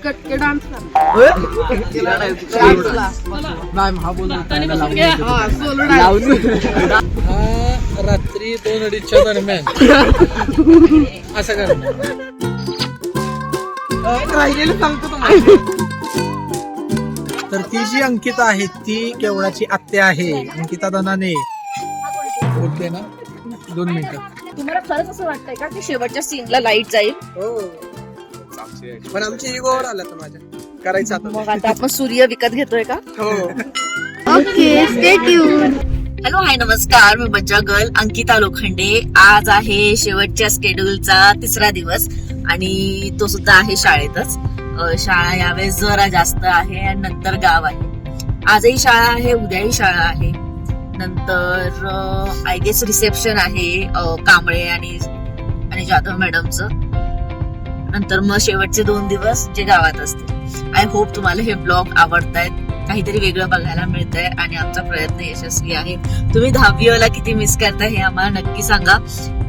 कटके डान्स रात्री 2-2:30 दरम्यान असं करणार. राहिलेलं सांगतो तुम्हाला. तर ती जी अंकिता आहे ती केवळाची आत्या आहे. अंकिता दनाने बोलते ना 2 मिनिटं. तुम्हाला खरंच असं वाटतंय का की शेवटच्या सीनला लाईट जाईल? हो पण आमची इगोवर आला तर माझ्या करायचं आता. मग आता आपण सूर्य विकत घेतोय का? हो ओके, स्टे ट्यून. हॅलो, हाय, नमस्कार. मी बच्चा गर्ल अंकिता लोखंडे. आज आहे शेवटच्या स्केड्यूलचा 3रा दिवस आणि तो सुद्धा आहे शाळेतच. शाळा यावेळेस जरा जास्त आहे आणि नंतर गाव आहे. आजही शाळा आहे, उद्याही शाळा आहे. नंतर आय गेस रिसेप्शन आहे कांबळे आणि जाधव मॅडमचं. नंतर मग शेवटचे 2 दिवस जे गावात असतील. आय होप तुम्हाला हे ब्लॉग आवडतायत. काहीतरी वेगळं बघायला मिळतंय आणि आमचा प्रयत्न यशस्वी आहे. तुम्ही 10वी वाला किती मिस करताय हे आम्हाला नक्की सांगा.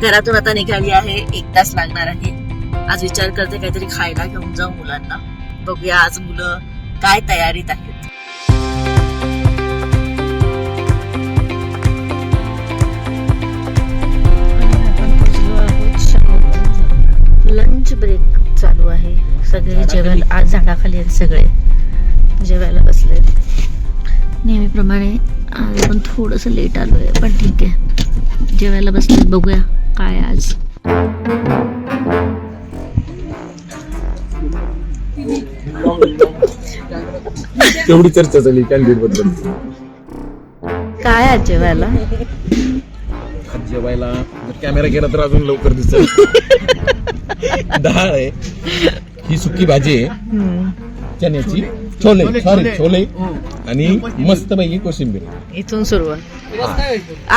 घरातून आता निघाली आहे, 1 तास लागणार आहे. आज विचार करते काहीतरी खायला घेऊन जाऊ मुलांना. बघूया आज मुलं काय तयारीत आहेत. लंच ब्रेक चालू आहे. सगळे जेवायला आज झाडाखाली आहेत. सगळे जेवायला बसले. नेहमीप्रमाणे आज आपण थोडंसं लेट आलोय पण ठीक आहे. जेवायला बसले. बघूया काय आज. तेवढी चर्चा झाली कॅन्डिडेट बद्दल. काय आज जेवायला? जेवायला जर कॅमेरा गेला तर अजून लवकर दिसेल. डाळ आहे, ही सुकी भाजी आहे, चण्याची छोले आणि मस्त पैकी कोशिंबीर. इथून सुरुवात.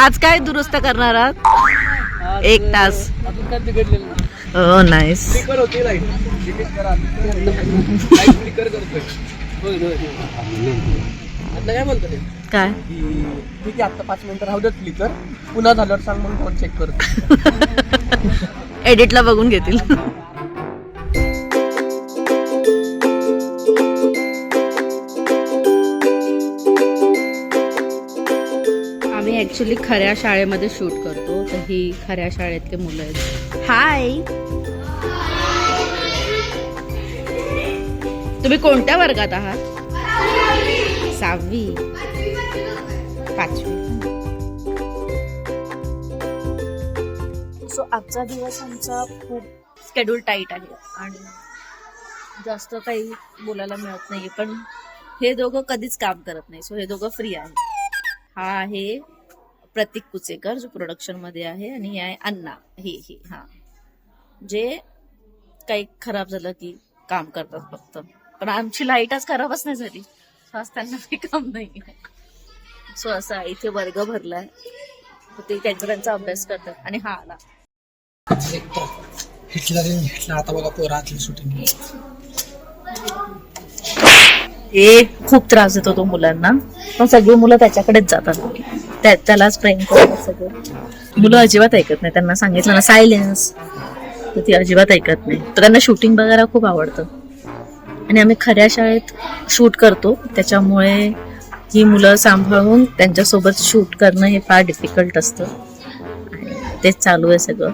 आज काय दुरुस्त करणार आहात? 1 तास. हो, नाईस. काय बोलतो काय ठीक आहे. आता 5 मिनिटं राहू देत क्लिकर. पुन्हा झाल्यावर सांग मग फोन चेक करतो. एडिटला बघून घेतील. आम्ही ऍक्च्युली खऱ्या शाळेमध्ये शूट करतो. तर ही खऱ्या शाळेतले मुलं आहेत. हाय, तुम्ही कोणत्या वर्गात आहात? 6वी, 5वी. सो आजचा दिवस आमचा खूप स्केड्यूल टाईट आहे आणि जास्त काही बोलायला मिळत नाही. पण हे दोघं कधीच काम करत नाही. सो हे दोघं फ्री आहे. हा आहे प्रतीक कुचेकर जो प्रोडक्शन मध्ये आहे आणि हे आहे अण्णा. हे हा जे काही खराब झालं की काम करतात फक्त. पण आमची लाईट आज खराबच नाही झाली. आज त्यांना काही काम नाही. सो असं आहे. इथे वर्ग भरलाय. ते त्यांचा अभ्यास करतात आणि हा आला. हिटलर आता बघा पोरातली शूटिंग. हे खूप त्रास देतो तो मुलांना. पण सगळी मुलं त्याच्याकडेच जातात. त्यालाच प्रेम करतात सगळे. मुलं अजिबात ऐकत नाही. त्यांना सांगितलं ना सायलेन्स, तर ती अजिबात ऐकत नाही. तर त्यांना शूटिंग बघायला खूप आवडतं आणि आम्ही खऱ्या शाळेत शूट करतो. त्याच्यामुळे ही मुलं सांभाळून त्यांच्यासोबत शूट करणं हे फार डिफिकल्ट असतं. तेच चालू आहे सगळं.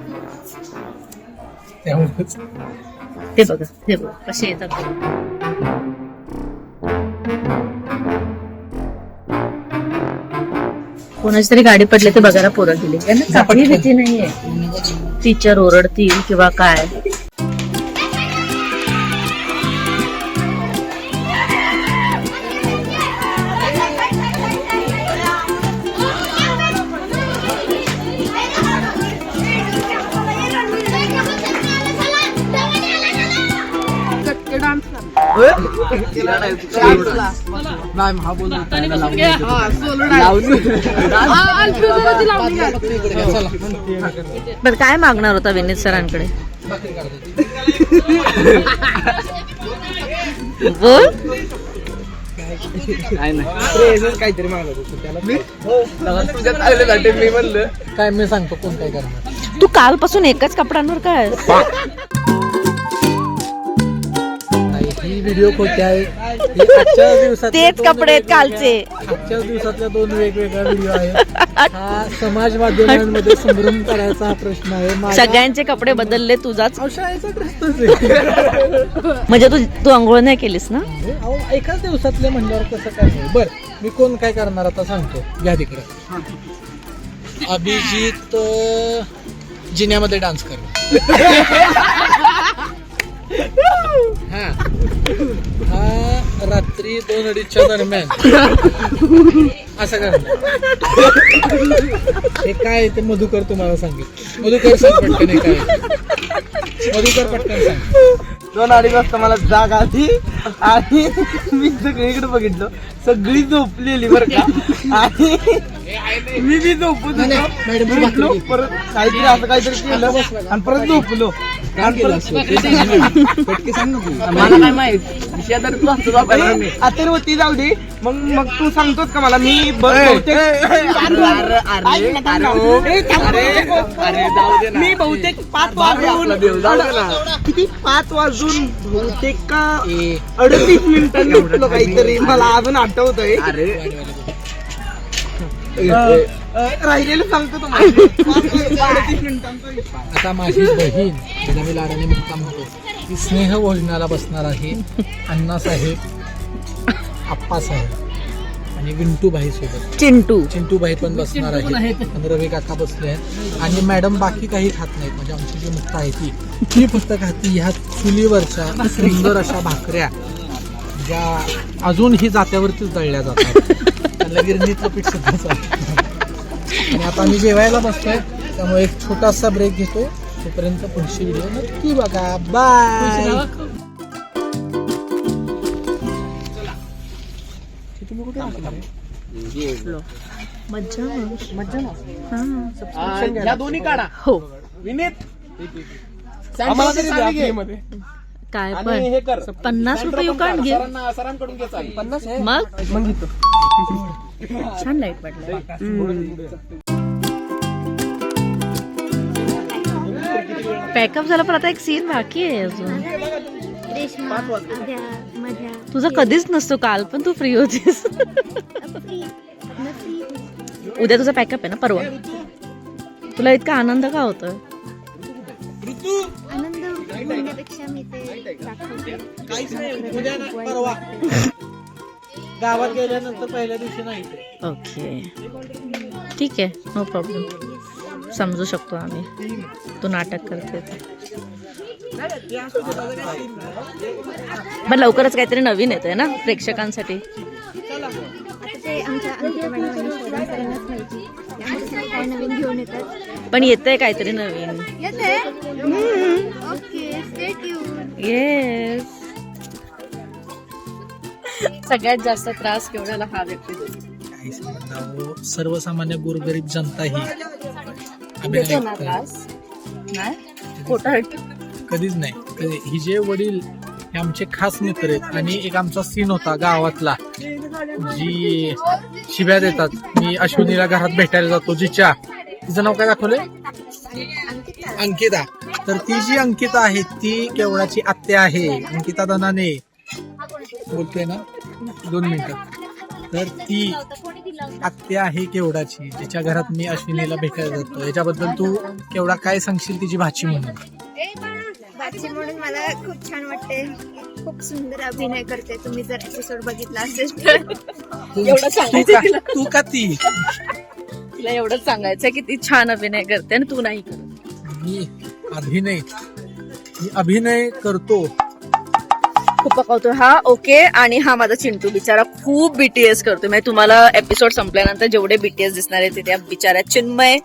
हे बघा कसे येतात. कोणाची तरी गाडी पडली ते बघायला पोरं गेली. त्यांना काही भीती नाहीये. टीचर ओरडतील किंवा काय. पण काय मागणार होता विनीत सरांकडे? बोल. काहीतरी मागत होतो त्याला. तुझ्यात आलेसाठी मी म्हणलं काय मी सांगतो कोण काय करणार. तू कालपासून एकाच कपड्यांवर काय? व्हिडिओ खोटे आहेत. हे आजच्या दिवसात तेच कपडे आहेत कालचे. आजच्या दिवसातल्या 2 वेगवेगळ्या व्हिडिओ आहेत. हा समाज माध्यमांमध्ये संभ्रम करायचा हा प्रश्न आहे. सगळ्यांचे कपडे बदलले, तुझाच शाळेचा प्रश्नच आहे. म्हणजे तू आंघोळ नाही केलीस ना? अहो, एकाच दिवसातले म्हणल्यावर कसं काय होईल? बर, मी कोण काय करणार आता सांगतो. घ्या तिकडे. अभिजित जिन्यामध्ये डान्स कर. हा रात्री 2-2:30च्या दरम्यान असं करणार. हे काय ते मधुकर तुम्हाला सांगेल. मधुकर सांग पटकन. हे काय मधुकर पटकन सांग. 2-2:30 वाजता मला जाग आली आणि मी सगळीकडे बघितलं, सगळी झोपलेली बरं का. आणि मी बी झोपून उठलो, परत काहीतरी असं काहीतरी केलं आणि परत झोपलो. मला काय माहित आता होती. जाऊ दे. मग तू सांगतोस का मला? मी बहुतेक 5 वाजून बहुतेक का 38 मिनिटांनी उठलो काहीतरी, मला अजून आठवत आहे. राहिलेलं सांगतो तुम्हाला. 38 मिनिटांचा. आता माझी बहीण जिला मी लाडाने मुक्काम होतो, ती स्नेह भोजनाला बसणार आहे. अण्णासाहेब, आप्पासाहेब आणि विंटूभाई सोबत. चिंटूभाई पण बसणार आहे आणि रवी काका बसले आहेत. आणि मॅडम बाकी काही खात नाहीत. म्हणजे आमची जी मुक्ता आहे ती फक्त खाती ह्या चुलीवरच्या सुंदर अशा भाकऱ्या, ज्या अजूनही जात्यावरतीच दळल्या जातात. त्याला गिरणीतलं पीठ सुद्धा चालतं. आणि आता आम्ही जेवायला बसतोय, त्यामुळे एक छोटासा ब्रेक घेतो. तोपर्यंत पुढची व्हिडिओ नक्की बघा. बाय. या दोन्ही काढा. हो. विनीत काय आणि पण हे कर. 50 रुपये यू काढ घे. सरांकडून घ्यायचा 50 आहे. मग घेतो. छान लाईट पडलं. पॅकअप झाला, पण आता एक सीन बाकी आहे अजून. तुझं कधीच नसतो. काल पण तू फ्री होतीस. उद्या तुझा पॅकअप आहे ना, परवा. तुला इतका आनंद का होतोय? आनंद म्हणण्यापेक्षा मी ते दाखवते. काहीच नाही. उद्या ना, परवा गावात गेल्यानंतर पहिल्या दिवशी नाही. ओके, ठीक आहे, नो प्रॉब्लेम. समजू शकतो आम्ही, तू नाटक करते. पण लवकरच काहीतरी नवीन येतंय ना प्रेक्षकांसाठी. आता ते आमच्या अंकिता मॅडम आणि शोधा सरांनाच माहिती आमच्यासाठी काय नवीन घेऊन येतात. पण येतंय काहीतरी नवीन. येते. Okay, stay tune. येस. सगळ्यात जास्त त्रास केवढ्याला हा व्यक्ती देतो. काही सांगता, सर्वसामान्य गोरगरीब जनता ही देतो ना त्रास. नाही खोटा कधीच नाही. ही जे वडील हे आमचे खास मित्र आहेत. आणि एक आमचा सीन होता गावातला, जी शिव्या देतात. मी अश्विनीला घरात भेटायला जातो, जिच्या तिचं नाव काय दाखवलंय? अंकिता. तर ती जी अंकिता आहे ती केवढाची आत्या आहे. अंकिता दनाने बोलते ना 2 मिनिटं. तर ती आत्या आहे केवढाची, जिच्या घरात मी अश्विनीला भेटायला जातो. याच्याबद्दल तू केवढा काय सांगशील तिची भाची म्हणून? बाची म्हणून मला खूप छान वाटते. खूप सुंदर अभिनय करते. तुम्ही जर एपिसोड बघितला असेल तर. एवढं सांगायचं तू का ती? तिला एवढंच सांगायचं की ती छान अभिनय करते आणि तू नाही करत. मी अभिनय करतो. खूप पकवतोय हा. ओके. आणि हा माझा चिंटू बिचारा खूप बीटीएस करतोय. म्हणजे तुम्हाला एपिसोड संपल्यानंतर जेवढे बीटीएस दिसणार आहे ते त्या बिचारा चिन्मय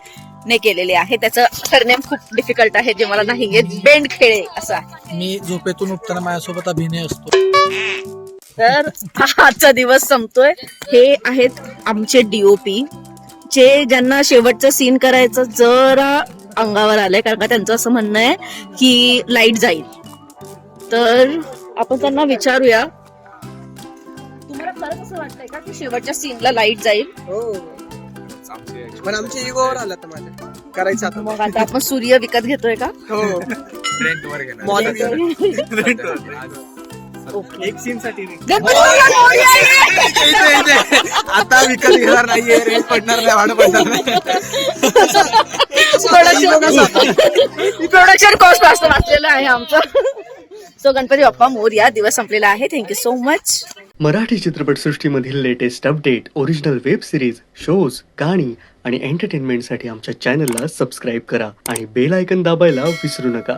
ने केलेले आहे. त्याचं सरनेम खूप डिफिकल्ट आहे, जे मला नाही येत. बेंड खेळे असं आहे. मी झोपेतून उठताना माझ्यासोबत अभिनय असतो. तर आजचा दिवस संपतोय. हे आहेत आमचे डीओपी, जे ज्यांना शेवटचं सीन करायचं जरा अंगावर आलंय, कारण का त्यांचं असं म्हणणं आहे की लाईट जाईल. तर आपण त्यांना विचारूया, तुम्हाला खरंच असं वाटतंय का की शेवटच्या सीनला लाईट जाईल? हो, पण आमच्या इगोवर आला तर माझ्या करायचं आता. मग आता आपण सूर्य विकत घेतोय का? हो. ओके एक सीन साठी गणपती बाप्पा मोरया! आता विकत घेणार नाहीये, रेट पडणार नाही, भाडं पडणार नाही. प्रोडक्शन कॉस्ट वाचतं वाचलेलं आहे आमचं. सो गणपती बाप्पा मोरया. दिवस संपलेला आहे. Thank you so much. मराठी चित्रपटसृष्टीमधील latest update, original web series, shows, गाणी आणि एंटरटेनमेंटसाठी आमच्या चॅनलला सबस्क्राईब करा आणि बेल आयकन दाबायला विसरू नका.